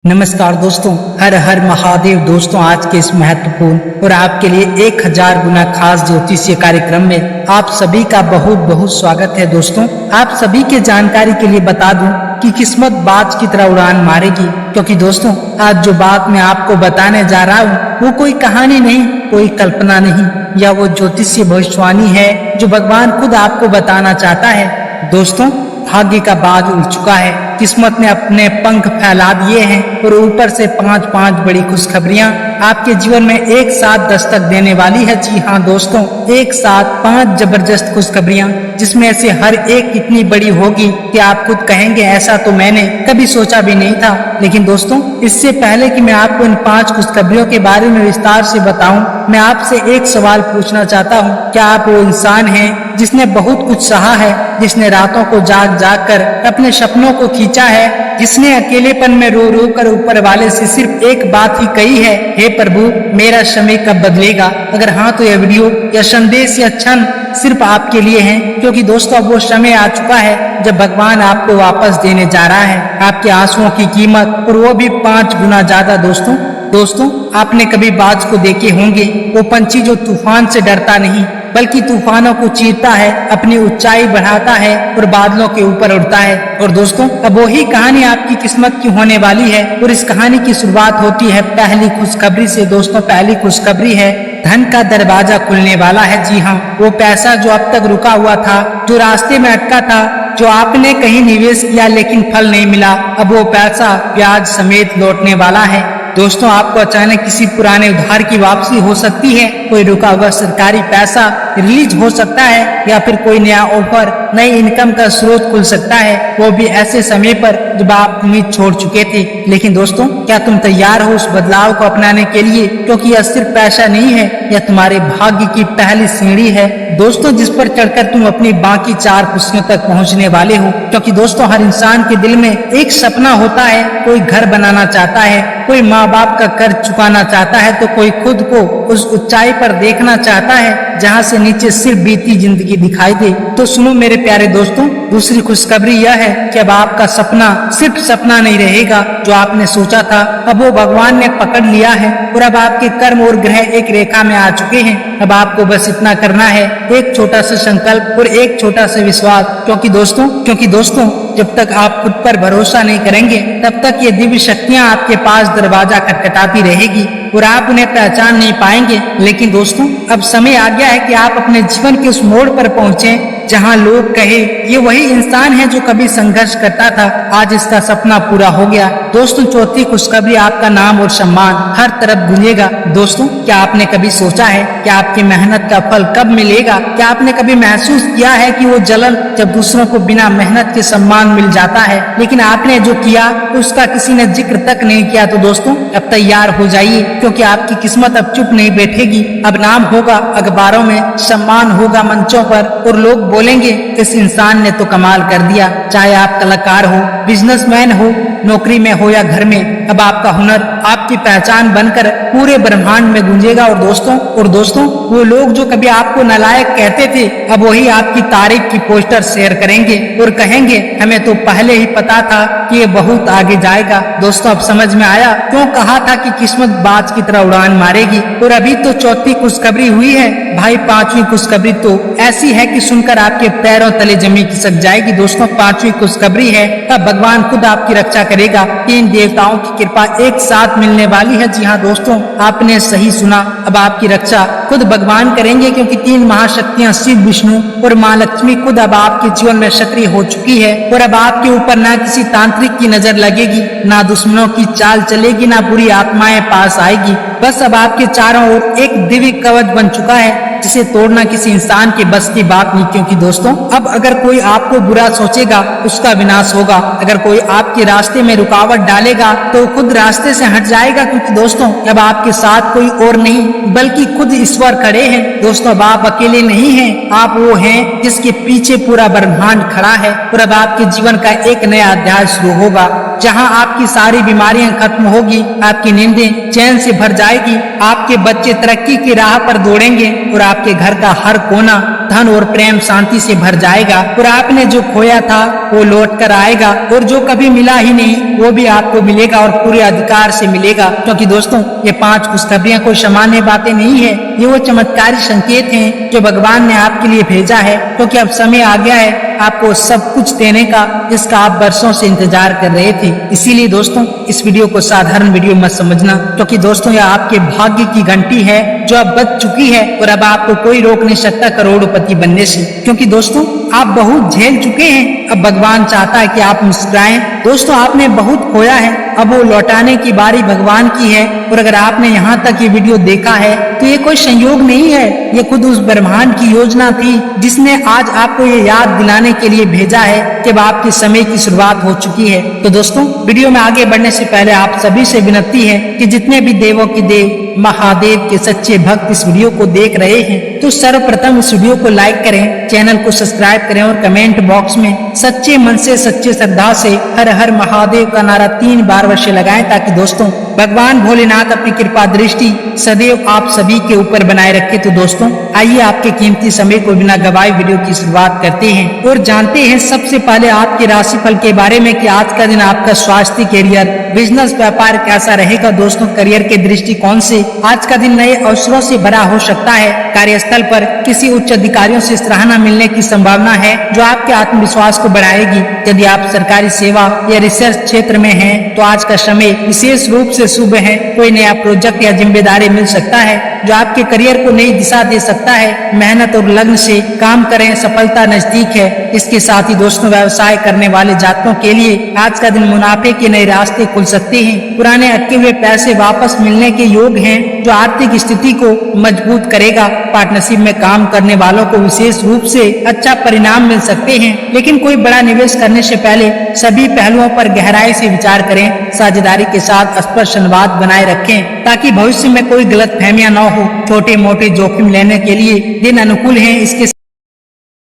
नमस्कार दोस्तों, हर हर महादेव। दोस्तों, आज के इस महत्वपूर्ण और आपके लिए 1000 गुना खास ज्योतिषीय कार्यक्रम में आप सभी का बहुत बहुत स्वागत है। दोस्तों, आप सभी के जानकारी के लिए बता दूं कि किस्मत बाज की तरह उड़ान मारेगी, क्योंकि दोस्तों आज जो बात मैं आपको बताने जा रहा हूँ वो कोई कहानी नहीं, कोई कल्पना नहीं, या वो ज्योतिषीय भविष्यवाणी है जो भगवान खुद आपको बताना चाहता है। दोस्तों, भाग्य का बाज उड़ चुका है, किस्मत ने अपने पंख फैला दिए हैं और ऊपर से 5 बड़ी खुशखबरियां आपके जीवन में एक साथ दस्तक देने वाली है। जी हाँ दोस्तों, एक साथ 5 जबरदस्त खुशखबरियां, जिसमें से हर एक इतनी बड़ी होगी कि आप खुद कहेंगे ऐसा तो मैंने कभी सोचा भी नहीं था। लेकिन दोस्तों, इससे पहले कि मैं आपको इन 5 खुशखबरियों के बारे में विस्तार से बताऊं, मैं आपसे एक सवाल पूछना चाहता हूं। क्या आप वो इंसान हैं जिसने बहुत कुछ सहा है, जिसने रातों को जाग कर अपने सपनों को खींचा है, जिसने अकेलेपन में रो रो कर ऊपर वाले से सिर्फ एक बात ही कही है, हे प्रभु मेरा समय कब बदलेगा? अगर हाँ तो यह वीडियो या संदेश या क्षण सिर्फ आपके लिए है, क्योंकि दोस्तों अब वो समय आ चुका है जब भगवान आपको वापस देने जा रहा है आपके आंसुओं की कीमत, और वो भी 5 गुना ज्यादा। दोस्तों आपने कभी बाज को देखे होंगे, वो पंछी जो तूफान से डरता नहीं बल्कि तूफानों को चीरता है, अपनी ऊंचाई बढ़ाता है और बादलों के ऊपर उड़ता है। और दोस्तों अब वही कहानी आपकी किस्मत की होने वाली है, और इस कहानी की शुरुआत होती है पहली खुशखबरी से। दोस्तों, पहली खुशखबरी है धन का दरवाजा खुलने वाला है। जी हाँ, वो पैसा जो अब तक रुका हुआ था, जो रास्ते में अटका था, जो आपने कहीं निवेश किया लेकिन फल नहीं मिला, अब वो पैसा ब्याज समेत लौटने वाला है। दोस्तों, आपको अचानक किसी पुराने उधार की वापसी हो सकती है, कोई रुका हुआ सरकारी पैसा रिलीज हो सकता है, या फिर कोई नया ऑफर, नई इनकम का स्रोत खुल सकता है, वो भी ऐसे समय पर जब आप उम्मीद छोड़ चुके थे। लेकिन दोस्तों, क्या तुम तैयार हो उस बदलाव को अपनाने के लिए? क्योंकि यह सिर्फ पैसा नहीं है, यह तुम्हारे भाग्य की पहली सीढ़ी है दोस्तों, जिस पर चढ़कर तुम अपनी बाकी 4 खुशियों तक पहुंचने वाले हो। क्योंकि दोस्तों हर इंसान के दिल में एक सपना होता है, कोई घर बनाना चाहता है, कोई माँ बाप का कर्ज चुकाना चाहता है, तो कोई खुद को उस ऊंचाई पर देखना चाहता है जहाँ से नीचे सिर्फ बीती जिंदगी दिखाई दे। तो सुनो मेरे प्यारे दोस्तों, दूसरी खुशखबरी यह है कि अब आपका सपना सिर्फ सपना नहीं रहेगा जो आपने सोचा था, अब वो भगवान ने पकड़ लिया है, और अब आपके कर्म और ग्रह एक रेखा में आ चुके हैं। अब आपको बस इतना करना है, एक छोटा सा संकल्प और एक छोटा सा विश्वास। क्योंकि दोस्तों जब तक आप खुद पर भरोसा नहीं करेंगे, तब तक ये दिव्य शक्तियाँ आपके पास दरवाजा खटखटाती रहेगी और आप उन्हें पहचान नहीं पाएंगे। लेकिन दोस्तों अब समय आ गया है कि आप अपने जीवन के उस मोड़ पर पहुंचे जहां लोग कहे ये वही इंसान है जो कभी संघर्ष करता था, आज इसका सपना पूरा हो गया। दोस्तों, चौथी खुशखबरी, आपका नाम और सम्मान हर तरफ गूंजेगा। दोस्तों, क्या आपने कभी सोचा है कि आपकी मेहनत का फल कब मिलेगा? क्या आपने कभी महसूस किया है कि वो जलन जब दूसरों को बिना मेहनत के सम्मान मिल जाता है, लेकिन आपने जो किया उसका किसी ने जिक्र तक नहीं किया? तो दोस्तों अब तैयार हो जाइए, क्योंकि आपकी किस्मत अब चुप नहीं बैठेगी। अब नाम होगा अखबारों में, सम्मान होगा मंचों पर, और लोग बोलेंगे इस इंसान ने तो कमाल कर दिया। चाहे आप कलाकार हो, बिजनेसमैन हो, नौकरी में हो या घर में, अब आपका हुनर आपकी पहचान बनकर पूरे ब्रह्मांड में गूंजेगा। और दोस्तों वो लोग जो कभी आपको नालायक कहते थे, अब वही आपकी तारीफ की पोस्टर शेयर करेंगे और कहेंगे हमें तो पहले ही पता था कि ये बहुत आगे जाएगा। दोस्तों अब समझ में आया क्यों कहा था कि किस्मत बाज की तरह उड़ान मारेगी। और अभी तो चौथी खुशखबरी हुई है भाई, 5वीं खुशखबरी तो ऐसी है कि सुनकर आपके पैरों तले जमीन खिसक जाएगी। दोस्तों 5वीं खुशखबरी है तब भगवान खुद आपकी रक्षा करेगा। 3 देवताओं की कृपा एक साथ मिलने वाली है। जी हाँ दोस्तों, आपने सही सुना, अब आपकी रक्षा खुद भगवान करेंगे, क्योंकि 3 महाशक्तियाँ शिव, विष्णु और माँ लक्ष्मी खुद अब आपके जीवन में सक्रिय हो चुकी है। और अब आपके ऊपर ना किसी तांत्रिक की नजर लगेगी, ना दुश्मनों की चाल चलेगी, ना बुरी आत्माएं पास आएगी। बस अब आपके चारों ओर एक दिव्य कवच बन चुका है जिसे तोड़ना किसी इंसान के बस की बात नहीं। क्योंकि दोस्तों अब अगर कोई आपको बुरा सोचेगा उसका विनाश होगा, अगर कोई आपके रास्ते में रुकावट डालेगा तो खुद रास्ते से हट जाएगा। क्योंकि दोस्तों अब आपके साथ कोई और नहीं बल्कि खुद ईश्वर खड़े हैं। दोस्तों अब आप अकेले नहीं हैं, आप वो हैं जिसके पीछे पूरा ब्रह्मांड खड़ा है। और अब आपके जीवन का एक नया अध्याय शुरू होगा, जहां आपकी सारी बीमारियां खत्म होगी, आपकी नींदें चैन से भर जाएगी, आपके बच्चे तरक्की की राह पर दौड़ेंगे और आपके घर का हर कोना धन और प्रेम शांति से भर जाएगा और आपने जो खोया था वो लौट कर आएगा और जो कभी मिला ही नहीं वो भी आपको मिलेगा और पूरे अधिकार से मिलेगा। क्योंकि दोस्तों ये 5 खुशखबरियां कोई सामान्य बातें नहीं है, ये वो चमत्कारी संकेत हैं जो भगवान ने आपके लिए भेजा है, क्योंकि अब समय आ गया है आपको सब कुछ देने का जिसका आप बरसों से इंतजार कर रहे थे। इसीलिए दोस्तों इस वीडियो को साधारण वीडियो मत समझना, क्योंकि दोस्तों यह आपके भाग्य की घंटी है जो अब बज चुकी है और अब आपको कोई रोक नहीं सकता करोड़पति बनने से। क्योंकि दोस्तों आप बहुत झेल चुके हैं, अब भगवान चाहता है कि आप मुस्कुराएं। दोस्तों आपने बहुत खोया है, अब वो लौटाने की बारी भगवान की है। और अगर आपने यहाँ तक ये वीडियो देखा है तो ये कोई संयोग नहीं है, ये खुद उस ब्रह्मांड की योजना थी जिसने आज आपको ये याद दिलाने के लिए भेजा है कि अब आपके समय की शुरुआत हो चुकी है। तो दोस्तों वीडियो में आगे बढ़ने से पहले आप सभी से विनती है कि जितने भी देवों के देव महादेव के सच्चे भक्त इस वीडियो को देख रहे हैं तो सर्वप्रथम इस वीडियो को लाइक करें, चैनल को सब्सक्राइब करें और कमेंट बॉक्स में सच्चे मन से सच्चे श्रद्धा से हर हर महादेव का नारा 3 बार अवश्य लगाएं, ताकि दोस्तों भगवान भोलेनाथ अपनी कृपा दृष्टि सदैव आप सभी के ऊपर बनाए रखे। तो दोस्तों आइए आपके कीमती समय को बिना गवाए वीडियो की शुरुआत करते हैं और जानते हैं सबसे पहले आपके राशिफल के बारे में कि आज का दिन आपका स्वास्थ्य, करियर, बिजनेस, व्यापार कैसा रहेगा। दोस्तों करियर के दृष्टिकोण से आज का दिन नए अवसरों से भरा हो सकता है। कार्यस्थल पर किसी उच्च अधिकारियों से सराहना मिलने की संभावना है जो आपके आत्मविश्वास को बढ़ाएगी। यदि आप सरकारी सेवा या रिसर्च क्षेत्र में हैं तो आज का समय विशेष रूप से शुभ है। कोई नया प्रोजेक्ट या जिम्मेदारी मिल सकता है जो आपके करियर को नई दिशा दे सकता है। मेहनत और लगन से काम करें, सफलता नजदीक है। इसके साथ ही दोस्तों व्यवसाय करने वाले जातकों के लिए आज का दिन मुनाफे के नए रास्ते खुल सकते हैं। पुराने अटके हुए पैसे वापस मिलने के योग हैं जो आर्थिक स्थिति को मजबूत करेगा। पार्टनरशिप में काम करने वालों को विशेष रूप से अच्छा परिणाम मिल सकते हैं, लेकिन कोई बड़ा निवेश करने से पहले सभी पहलुओं पर गहराई से विचार करें। साझेदारी के साथ स्पष्ट संवाद बनाए रखें ताकि भविष्य में कोई गलतफहमियां न हो। छोटे मोटे जोखिम लेने के लिए दिन अनुकूल है। इसके